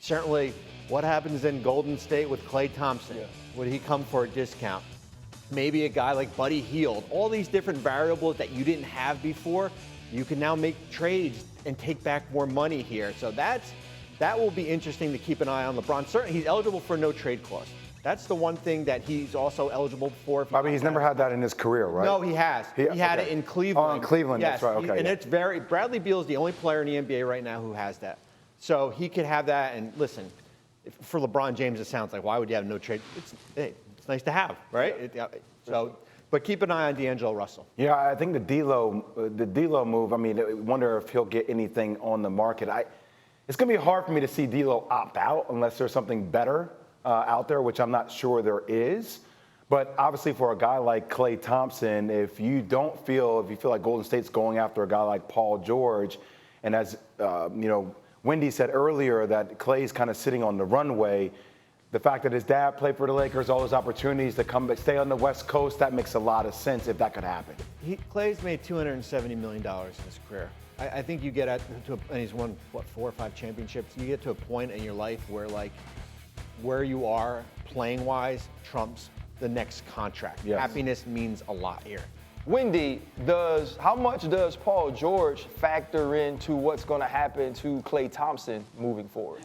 Certainly, what happens in Golden State with Klay Thompson? Yeah. Would he come for a discount? Maybe a guy like Buddy Hield. All these different variables that you didn't have before, you can now make trades and take back more money here. So that will be interesting to keep an eye on. LeBron, certainly he's eligible for a no trade clause. That's the one thing that he's also eligible for. Bobby, he's never had that in his career, right? No, he has. He had it in Cleveland. Oh, in Cleveland, yes, that's right. Okay. And it's Bradley Beal is the only player in the NBA right now who has that. So he could have that. And listen, for LeBron James, it sounds like, why would you have no trade? It's nice to have, right? But keep an eye on D'Angelo Russell. Yeah, I think the D'Lo move. I mean, I wonder if he'll get anything on the market. It's going to be hard for me to see D'Lo opt out unless there's something better out there, which I'm not sure there is. But obviously, for a guy like Klay Thompson, if you feel like Golden State's going after a guy like Paul George, and as Wendy said earlier, that Klay's kind of sitting on the runway. The fact that his dad played for the Lakers, all those opportunities to come back, stay on the West Coast, that makes a lot of sense if that could happen. Klay's made $270 million in his career. I think you get and he's won, 4 or 5 championships. You get to a point in your life where you are playing-wise trumps the next contract. Yes. Happiness means a lot here. Wendy, how much does Paul George factor into what's going to happen to Klay Thompson moving forward?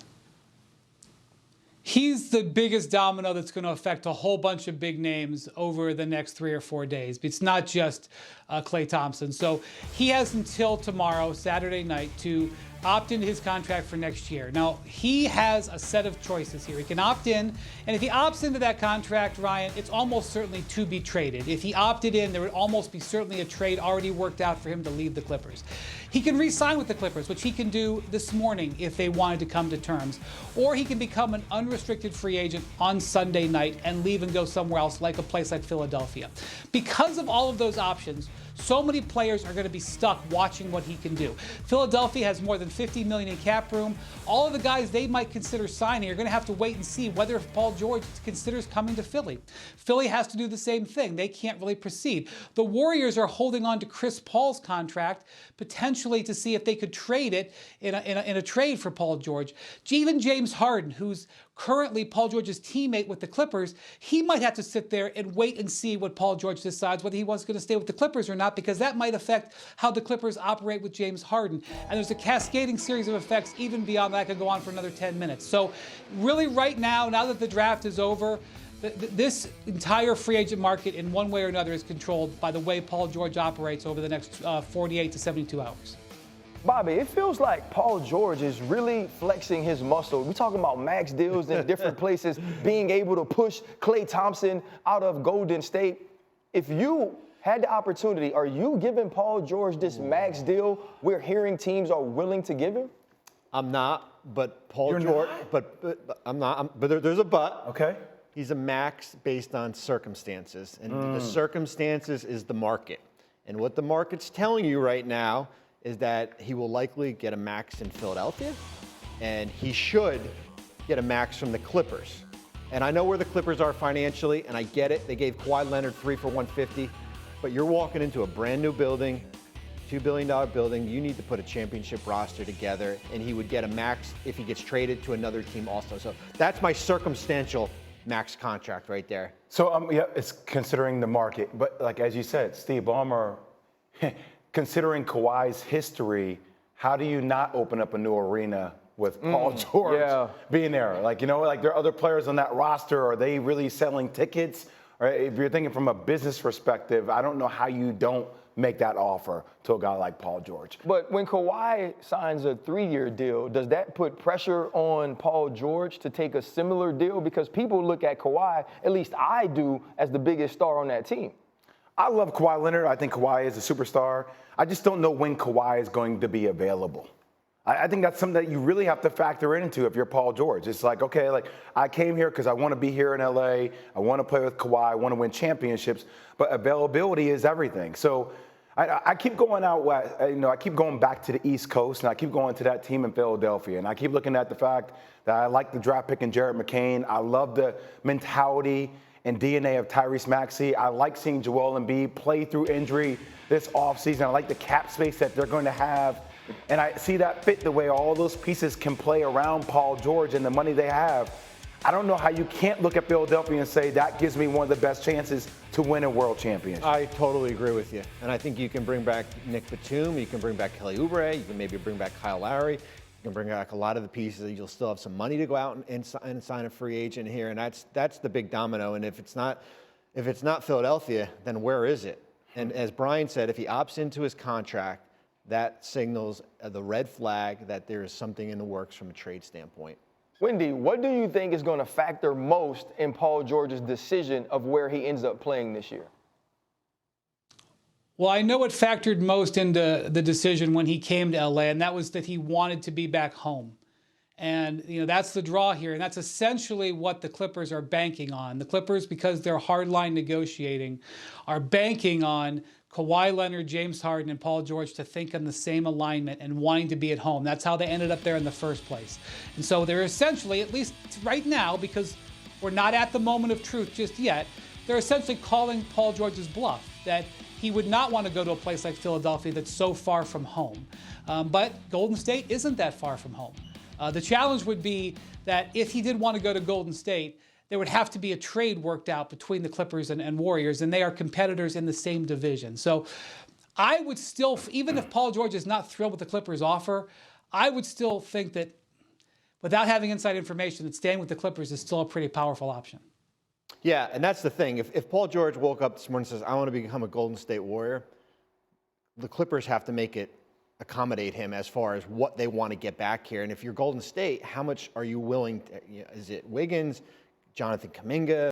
He's the biggest domino that's going to affect a whole bunch of big names over the next 3 or 4 days. It's not just Klay Thompson. So he has until tomorrow, Saturday night, to opt into his contract for next year. Now, he has a set of choices here. He can opt in, and if he opts into that contract, Ryan, it's almost certainly to be traded. If he opted in, there would almost be certainly a trade already worked out for him to leave the Clippers. He can re-sign with the Clippers, which he can do this morning if they wanted to come to terms. Or he can become an unrestricted free agent on Sunday night and leave and go somewhere else, like a place like Philadelphia. Because of all of those options, so many players are going to be stuck watching what he can do. Philadelphia has more than $50 million in cap room. All of the guys they might consider signing are going to have to wait and see whether Paul George considers coming to Philly. Philly has to do the same thing. They can't really proceed. The Warriors are holding on to Chris Paul's contract, potentially to see if they could trade it in a trade for Paul George. Even James Harden, who's currently Paul George's teammate with the Clippers, he might have to sit there and wait and see what Paul George decides, whether he wants going to stay with the Clippers or not, because that might affect how the Clippers operate with James Harden. And there's a cascading series of effects even beyond that could go on for another 10 minutes. So really right now that the draft is over, this entire free agent market in one way or another is controlled by the way Paul George operates over the next 48 to 72 hours. Bobby, it feels like Paul George is really flexing his muscle. We're talking about max deals in different places, being able to push Klay Thompson out of Golden State. If you had the opportunity, are you giving Paul George this max deal we're hearing teams are willing to give him? I'm not, but You're George, not? but I'm not. But there's a but. Okay. He's a max based on circumstances, and the circumstances is the market. And what the market's telling you right now is that he will likely get a max in Philadelphia, and he should get a max from the Clippers. And I know where the Clippers are financially, and I get it. They gave Kawhi Leonard 3 for $150, but you're walking into a brand new building, $2 billion building. You need to put a championship roster together, and he would get a max if he gets traded to another team also. So that's my circumstantial max contract right there. So yeah, it's considering the market, but like as you said, Steve Ballmer, considering Kawhi's history, how do you not open up a new arena with Paul George being there? Like, there are other players on that roster. Are they really selling tickets? Or if you're thinking from a business perspective, I don't know how you don't make that offer to a guy like Paul George. But when Kawhi signs a 3-year deal, does that put pressure on Paul George to take a similar deal? Because people look at Kawhi, at least I do, as the biggest star on that team. I love Kawhi Leonard. I think Kawhi is a superstar. I just don't know when Kawhi is going to be available. I think that's something that you really have to factor into if you're Paul George. It's like, okay, I came here because I want to be here in LA. I want to play with Kawhi. I want to win championships. But availability is everything. So I keep going out west. I keep going back to the East Coast, and I keep going to that team in Philadelphia. And I keep looking at the fact that I like the draft pick in Jared McCain. I love the mentality and DNA of Tyrese Maxey. I like seeing Joel Embiid play through injury this offseason. I like the cap space that they're going to have And I see that fit the way all those pieces can play around Paul George and the money they have. I don't know how you can't look at Philadelphia and say that gives me one of the best chances to win a world championship. I totally agree with you. And I think you can bring back Nick Batum, you can bring back Kelly Oubre, you can maybe bring back Kyle Lowry, you can bring back a lot of the pieces. You'll still have some money to go out and sign a free agent here, and that's the big domino. And if it's not Philadelphia, then where is it? And as Brian said, if he opts into his contract, that signals the red flag that there is something in the works from a trade standpoint. Wendy, what do you think is going to factor most in Paul George's decision of where he ends up playing this year? Well, I know it factored most into the decision when he came to LA, and that was that he wanted to be back home. And, that's the draw here. And that's essentially what the Clippers are banking on. The Clippers, because they're hardline negotiating, are banking on Kawhi Leonard, James Harden, and Paul George to think in the same alignment and wanting to be at home. That's how they ended up there in the first place. And so they're essentially, at least right now, because we're not at the moment of truth just yet, they're essentially calling Paul George's bluff that he would not want to go to a place like Philadelphia that's so far from home. But Golden State isn't that far from home. The challenge would be that if he did want to go to Golden State, there would have to be a trade worked out between the Clippers and Warriors, and they are competitors in the same division. So I would still, even if Paul George is not thrilled with the Clippers' offer, I would still think that without having inside information, that staying with the Clippers is still a pretty powerful option. Yeah, and that's the thing. If Paul George woke up this morning and says, I want to become a Golden State Warrior, the Clippers have to make it accommodate him as far as what they want to get back here. And if you're Golden State, how much are you willing to, is it Wiggins, Jonathan Kuminga?